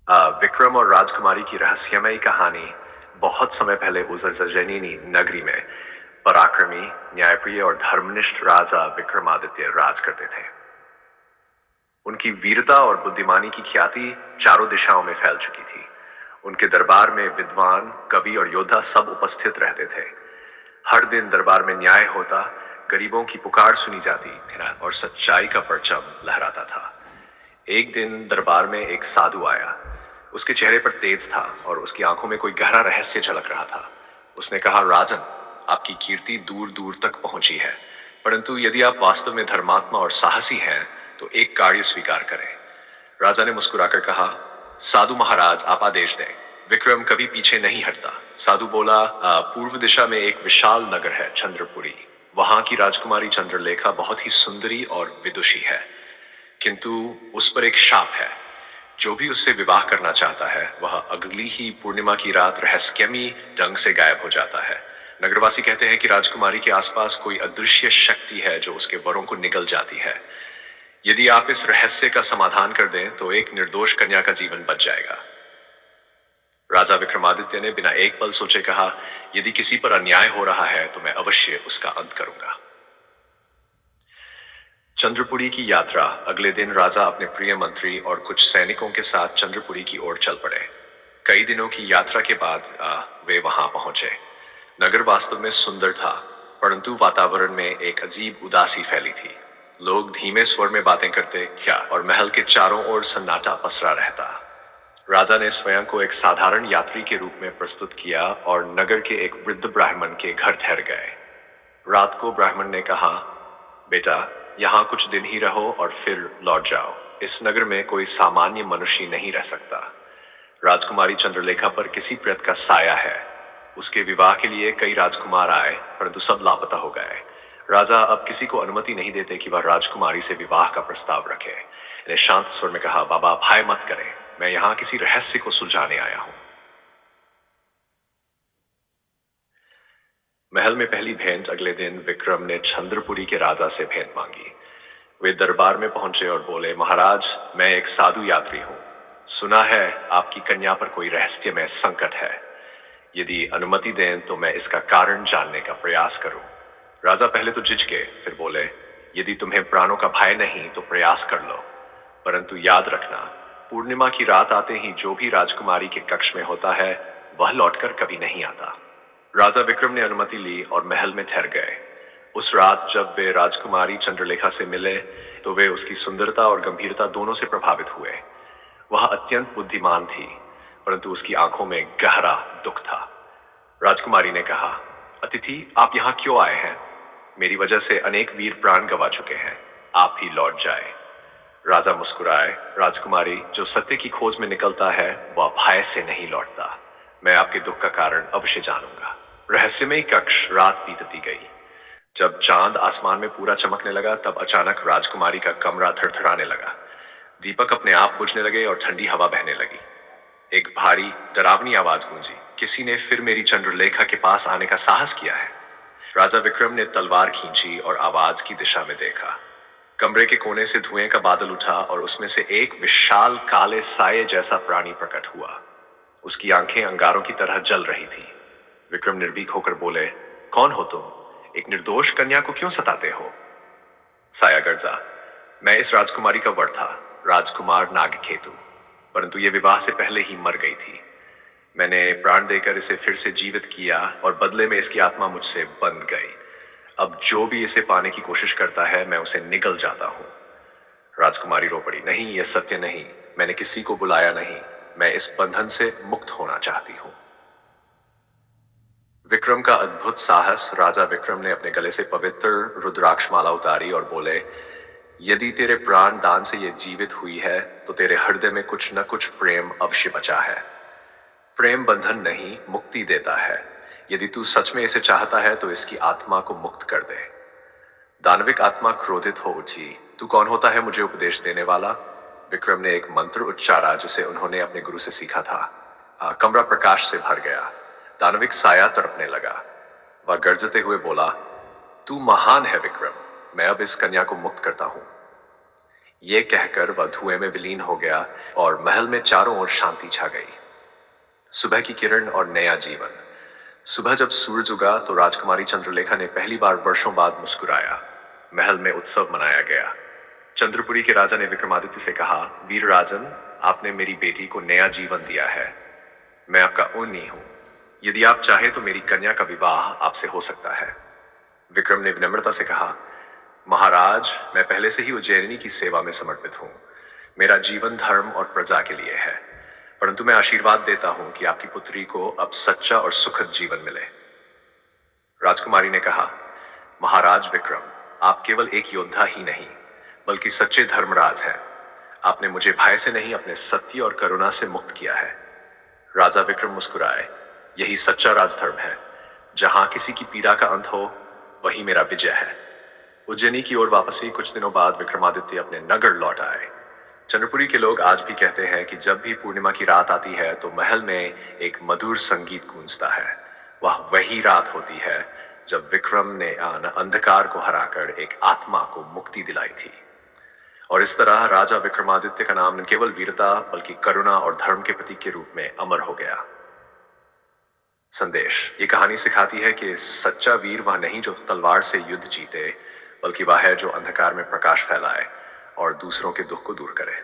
विक्रम और राजकुमारी की रहस्यमयी कहानी बहुत समय पहले उजरजनिनी नगरी में पराक्रमी, न्यायप्रिय और धर्मनिष्ठ राजा विक्रमादित्य राज करते थे। उनकी वीरता और बुद्धिमानी की ख्याति चारों दिशाओं में फैल चुकी थी। उनके दरबार में विद्वान, कवि और योद्धा सब उपस्थित रहते थे। हर दिन दरबार में न्याय होता, गरीबों की पुकार सुनी जाती और सच्चाई का परचम लहराता था। एक दिन दरबार में एक साधु आया। उसके चेहरे पर तेज था और उसकी आंखों में कोई गहरा रहस्य झलक रहा था। उसने कहा, राजन, आपकी कीर्ति दूर दूर तक पहुंची है, परंतु यदि आप वास्तव में धर्मात्मा और साहसी हैं तो एक कार्य स्वीकार करें। राजा ने मुस्कुराकर कहा, साधु महाराज, आप आदेश दें। विक्रम कभी पीछे नहीं हटता। साधु बोला, पूर्व दिशा में एक विशाल नगर है, चंद्रपुरी। वहां की राजकुमारी चंद्रलेखा बहुत ही सुंदरी और विदुषी है, किंतु उस पर एक शाप है। जो भी उससे विवाह करना चाहता है वह अगली ही पूर्णिमा की रात रहस्यमयी ढंग से गायब हो जाता है। नगरवासी कहते हैं कि राजकुमारी के आसपास कोई अदृश्य शक्ति है जो उसके वरों को निगल जाती है। यदि आप इस रहस्य का समाधान कर दें तो एक निर्दोष कन्या का जीवन बच जाएगा। राजा विक्रमादित्य ने बिना एक पल सोचे कहा, यदि किसी पर अन्याय हो रहा है तो मैं अवश्य उसका अंत करूंगा। चंद्रपुरी की यात्रा। अगले दिन राजा अपने प्रिय मंत्री और कुछ सैनिकों के साथ चंद्रपुरी की ओर चल पड़े। कई दिनों की यात्रा के बाद वे वहां पहुंचे। नगर वास्तव में सुंदर था, परंतु वातावरण में एक अजीब उदासी फैली थी। लोग धीमे स्वर में बातें करते क्या और महल के चारों ओर सन्नाटा पसरा रहता। राजा ने स्वयं को एक साधारण यात्री के रूप में प्रस्तुत किया और नगर के एक वृद्ध ब्राह्मण के घर ठहर गए। रात को ब्राह्मण ने कहा, बेटा, यहाँ कुछ दिन ही रहो और फिर लौट जाओ। इस नगर में कोई सामान्य मनुष्य नहीं रह सकता। राजकुमारी चंद्रलेखा पर किसी प्रेत का साया है। उसके विवाह के लिए कई राजकुमार आए, परंतु सब लापता हो गए। राजा अब किसी को अनुमति नहीं देते कि वह राजकुमारी से विवाह का प्रस्ताव रखे। ने शांत स्वर में कहा, बाबा, भय मत करें, मैं यहाँ किसी रहस्य को सुलझाने आया हूं। महल में पहली भेंट। अगले दिन विक्रम ने चंद्रपुरी के राजा से भेंट मांगी। वे दरबार में पहुंचे और बोले, महाराज, मैं एक साधु यात्री हूं। सुना है आपकी कन्या पर कोई रहस्यमय संकट है। यदि अनुमति दें तो मैं इसका कारण जानने का प्रयास करूं। राजा पहले तो झिझके, फिर बोले, यदि तुम्हें प्राणों का भय नहीं तो प्रयास कर लो, परंतु याद रखना, पूर्णिमा की रात आते ही जो भी राजकुमारी के कक्ष में होता है वह लौटकर कभी नहीं आता। राजा विक्रम ने अनुमति ली और महल में ठहर गए। उस रात जब वे राजकुमारी चंद्रलेखा से मिले तो वे उसकी सुंदरता और गंभीरता दोनों से प्रभावित हुए। वह अत्यंत बुद्धिमान थी, परंतु उसकी आंखों में गहरा दुख था। राजकुमारी ने कहा, अतिथि, आप यहाँ क्यों आए हैं? मेरी वजह से अनेक वीर प्राण गंवा चुके हैं, आप ही लौट जाए। राजा मुस्कुराए, राजकुमारी, जो सत्य की खोज में निकलता है वह भय से नहीं लौटता। मैं आपके दुख का कारण अवश्य जानूंगा। रहस्यमय कक्ष। रात बीतती गई। जब चांद आसमान में पूरा चमकने लगा तब अचानक राजकुमारी का कमरा थरथराने लगा। दीपक अपने आप बुझने लगे और ठंडी हवा बहने लगी। एक भारी डरावनी आवाज गूंजी, किसी ने फिर मेरी चंद्रलेखा के पास आने का साहस किया है। राजा विक्रम ने तलवार खींची और आवाज की दिशा में देखा। कमरे के कोने से धुएं का बादल उठा और उसमें से एक विशाल काले साये जैसा प्राणी प्रकट हुआ। उसकी आंखें अंगारों की तरह जल रही थी। विक्रम निर्भीक होकर बोले, कौन हो तुम? एक निर्दोष कन्या को क्यों सताते हो? साया गर्जा, मैं इस राजकुमारी का वर था, राजकुमार नागकेतु, परंतु ये विवाह से पहले ही मर गई थी। मैंने प्राण देकर इसे फिर से जीवित किया और बदले में इसकी आत्मा मुझसे बंध गई। अब जो भी इसे पाने की कोशिश करता है मैं उसे निगल जाता हूं। राजकुमारी रो पड़ी, नहीं, यह सत्य नहीं, मैंने किसी को बुलाया नहीं, मैं इस बंधन से मुक्त होना चाहती हूं। विक्रम का अद्भुत साहस। राजा विक्रम ने अपने गले से पवित्र रुद्राक्ष माला उतारी और बोले, यदि तेरे प्राण दान से ये जीवित हुई है तो तेरे हृदय में कुछ न कुछ प्रेम अवश्य बचा है। प्रेम बंधन नहीं, मुक्ति देता है। यदि तू सच में इसे चाहता है तो इसकी आत्मा को मुक्त कर दे। दानविक आत्मा क्रोधित हो उठी, तू कौन होता है मुझे उपदेश देने वाला? विक्रम ने एक मंत्र उच्चारा जिसे उन्होंने अपने गुरु से सीखा था। कमरा प्रकाश से भर गया। दानविक साया तड़पने लगा। वह गर्जते हुए बोला, तू महान है विक्रम, मैं अब इस कन्या को मुक्त करता हूं। ये कहकर वह धुएं में विलीन हो गया और महल में चारों ओर शांति छा गई। सुबह की किरण और नया जीवन। सुबह जब सूरज उगा तो राजकुमारी चंद्रलेखा ने पहली बार वर्षों बाद मुस्कुराया। महल में उत्सव मनाया गया। चंद्रपुरी के राजा ने विक्रमादित्य से कहा, वीर राजन, आपने मेरी बेटी को नया जीवन दिया है। मैं आपका ऊनी हूं। यदि आप चाहें तो मेरी कन्या का विवाह आपसे हो सकता है। विक्रम ने विनम्रता से कहा, महाराज, मैं पहले से ही उज्जैनिनी की सेवा में समर्पित हूं। मेरा जीवन धर्म और प्रजा के लिए है। परंतु मैं आशीर्वाद देता हूं कि आपकी पुत्री को अब सच्चा और सुखद जीवन मिले। राजकुमारी ने कहा, महाराज विक्रम, आप केवल एक योद्धा ही नहीं बल्कि सच्चे धर्मराज हैं। आपने मुझे भय से नहीं, अपने सत्य और करुणा से मुक्त किया है। राजा विक्रम मुस्कुराए। यही सच्चा राजधर्म है। जहां किसी की पीड़ा का अंत हो, वही मेरा विजय है। उज्जैनी की ओर वापसी कुछ दिनों बाद विक्रमादित्य अपने नगर लौट आए। चंद्रपुरी के लोग आज भी कहते हैं कि जब भी पूर्णिमा की रात आती है तो महल में एक मधुर संगीत गूंजता है। वह वही रात होती है जब विक्रम ने अंधकार को हराकर एक आत्मा को मुक्ति दिलाई थी। और इस तरह राजा विक्रमादित्य का नाम न केवल वीरता बल्कि करुणा और धर्म के प्रतीक के रूप में अमर हो गया। संदेश। ये कहानी सिखाती है कि सच्चा वीर वह नहीं जो तलवार से युद्ध जीते, बल्कि वह है जो अंधकार में प्रकाश फैलाए और दूसरों के दुख को दूर करे।